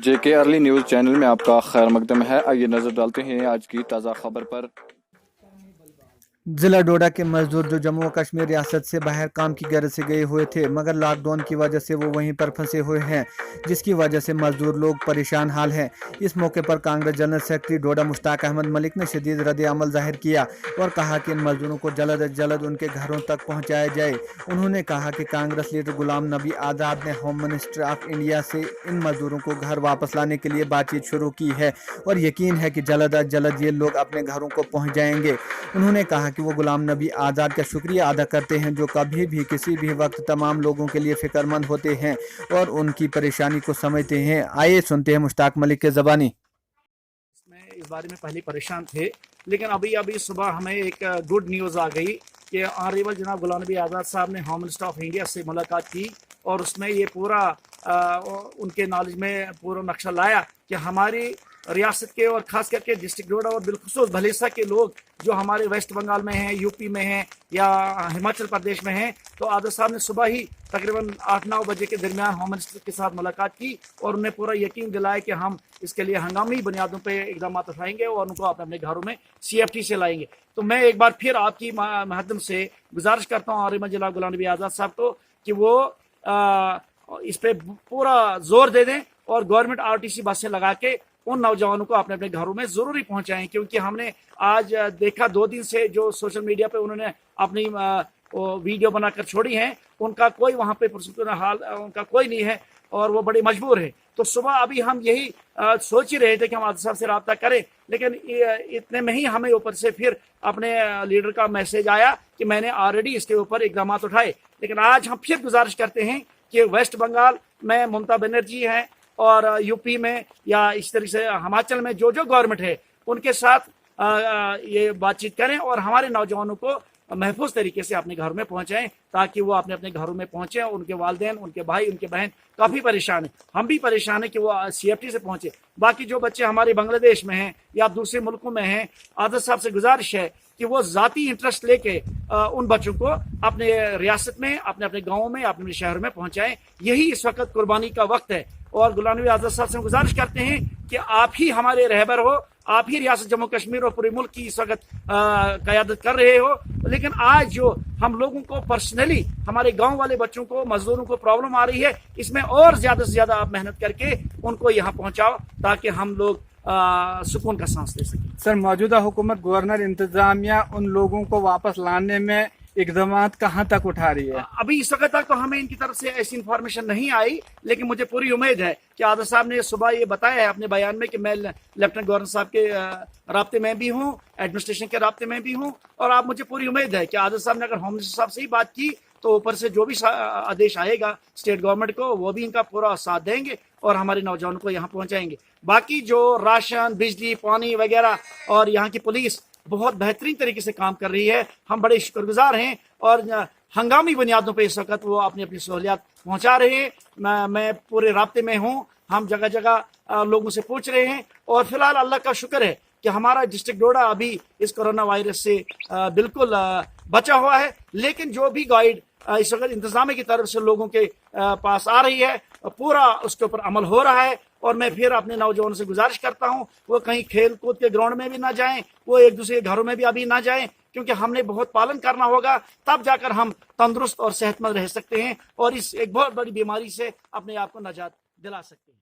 जेके early news channel में आपका खैर मकदम है। आइए नजर डालते हैं आज की ताज़ा खबर पर। जिला डोडा के मजदूर जो जम्मू व कश्मीर रियासत से बाहर काम की गरज से गए हुए थे, मगर लॉकडाउन की वजह से वो वहीं पर फंसे हुए हैं, जिसकी वजह से मजदूर लोग परेशान हाल हैं। इस मौके पर कांग्रेस जनरल सेक्रेटरी डोडा मुश्ताक अहमद मलिक ने शदीद रद्द अमल जाहिर किया और कहा कि इन मजदूरों को जल्द अज जल्द उनके घरों तक पहुँचाया जाए। उन्होंने कहा कि कांग्रेस लीडर गुलाम नबी आज़ाद ने होम मिनिस्टर ऑफ इंडिया से इन मजदूरों को घर वापस लाने के लिए बातचीत शुरू की है और यकीन है कि जल्द अज जल्द ये लोग अपने घरों को पहुँच जाएंगे। उन्होंने कहा कि वो गुलाम नबी आज़ाद का शुक्रिया अदा करते हैं जो कभी भी किसी भी वक्त तमाम लोगों के लिए फिक्रमंद होते हैं और उनकी परेशानी को समझते हैं। आइए सुनते हैं मुश्ताक मलिक के ज़बानी। इस बारे में पहले परेशान थे, लेकिन अभी सुबह हमें एक गुड न्यूज़ आ गई कि ऑनरेबल जनाब गुलाम नबी आज़ाद साहब ने होम मिनिस्टर ऑफ इंडिया से मुलाकात की और उसमें ये पूरा उनके नॉलेज में पूरा नक्शा लाया कि हमारी रियासत के और ख़ास करके डिस्ट्रिक्ट डोडा और बिलखुसूस भलेसा के लोग जो हमारे वेस्ट बंगाल में हैं, यूपी में हैं या हिमाचल प्रदेश में हैं, तो आज़ाद साहब ने सुबह ही तकरीबन 8-9 बजे के दरमियान होम मिनिस्टर के साथ मुलाकात की और उन्हें पूरा यकीन दिलाया कि हम इसके लिए हंगामी बुनियादों पे इक़दाम उठाएंगे और उनको अपने घरों में CFT से लाएंगे। तो मैं एक बार फिर आपकी माध्यम से गुजारिश करता हूँ ऑनरेबल जनाब गुलाम नबी आज़ाद साहब को कि वो इस पर पूरा जोर दे दें और गवर्नमेंट RTC बसें लगा के उन नौजवानों को अपने अपने घरों में ज़रूरी पहुंचाएं, क्योंकि हमने आज देखा 2 दिन से जो सोशल मीडिया पे उन्होंने अपनी वीडियो बनाकर छोड़ी हैं, उनका कोई वहाँ पे पुरसुकून हाल उनका कोई नहीं है और वो बड़े मजबूर है। तो सुबह अभी हम यही सोच ही रहे थे कि हम आज़ाद साहब से रब्ता करें, लेकिन इतने में ही हमें ऊपर से फिर अपने लीडर का मैसेज आया कि मैंने ऑलरेडी इसके ऊपर इकदाम उठाए। लेकिन आज हम फिर गुजारिश करते हैं कि वेस्ट बंगाल में ममता बनर्जी हैं और यूपी में या इस तरीके से हिमाचल में जो गवर्नमेंट है उनके साथ ये बातचीत करें और हमारे नौजवानों को महफूज तरीके से अपने घर में पहुंचाएं ताकि वो अपने अपने घरों में पहुंचे। उनके वालिदैन, उनके भाई, उनके बहन काफ़ी परेशान हैं, हम भी परेशान हैं कि वो CFT से पहुंचे। बाकी जो बच्चे हमारे बांग्लादेश में हैं या दूसरे मुल्कों में हैं, आज़ाद साहब से गुजारिश है कि वो ज़ाती इंटरेस्ट लेके उन बच्चों को अपने रियासत में, अपने अपने गाँवों में, अपने शहर में पहुँचाएँ। यही इस वक्त कुर्बानी का वक्त है और गुलाम नबी आज़ाद साहब से गुजारिश करते हैं कि आप ही हमारे रहबर हो, आप ही रियासत जम्मू कश्मीर और पूरे मुल्क की इस वक्त क़यादत कर रहे हो। लेकिन आज जो हम लोगों को पर्सनली, हमारे गांव वाले बच्चों को, मजदूरों को प्रॉब्लम आ रही है, इसमें और ज़्यादा से ज़्यादा आप मेहनत करके उनको यहाँ पहुँचाओ ताकि हम लोग सुकून का सांस ले सकें। सर, मौजूदा हुकूमत, गवर्नर, इंतजामिया उन लोगों को वापस लाने में इक़दामात कहाँ तक उठा रही है? अभी इस वक्त तक तो हमें इनकी तरफ से ऐसी इन्फॉर्मेशन नहीं आई, लेकिन मुझे पूरी उम्मीद है कि आज़ाद साहब ने सुबह ये बताया है अपने बयान में कि मैं लेफ्टिनेंट गवर्नर साहब के राब्ते में भी हूँ, एडमिनिस्ट्रेशन के राब्ते में भी हूँ और आप मुझे पूरी उम्मीद है कि आज़ाद साहब ने अगर होम मिनिस्टर साहब से ही बात की तो ऊपर से जो भी आदेश आएगा स्टेट गवर्नमेंट को, वो भी इनका पूरा साथ देंगे और हमारे नौजवानों को यहाँ पहुँचाएंगे। बाकी जो राशन, बिजली, पानी वगैरह और यहाँ की पुलिस बहुत बेहतरीन तरीके से काम कर रही है, हम बड़े शुक्रगुजार हैं और हंगामी बुनियादों पे इस वक्त वो अपनी अपनी सहूलियात पहुंचा रहे हैं। मैं पूरे राब्ते में हूं, हम जगह जगह लोगों से पूछ रहे हैं और फिलहाल अल्लाह का शुक्र है कि हमारा डिस्ट्रिक्ट डोडा अभी इस कोरोना वायरस से बिल्कुल बचा हुआ है। लेकिन जो भी गाइड इस वक्त इंतजामिया की तरफ से लोगों के पास आ रही है, पूरा उसके ऊपर अमल हो रहा है और मैं फिर अपने नौजवानों से गुजारिश करता हूं वो कहीं खेल कूद के ग्राउंड में भी ना जाएं, वो एक दूसरे के घरों में भी अभी ना जाएं, क्योंकि हमने बहुत पालन करना होगा, तब जाकर हम तंदुरुस्त और सेहतमंद रह सकते हैं और इस एक बहुत बड़ी बीमारी से अपने आप को निजात दिला सकते हैं।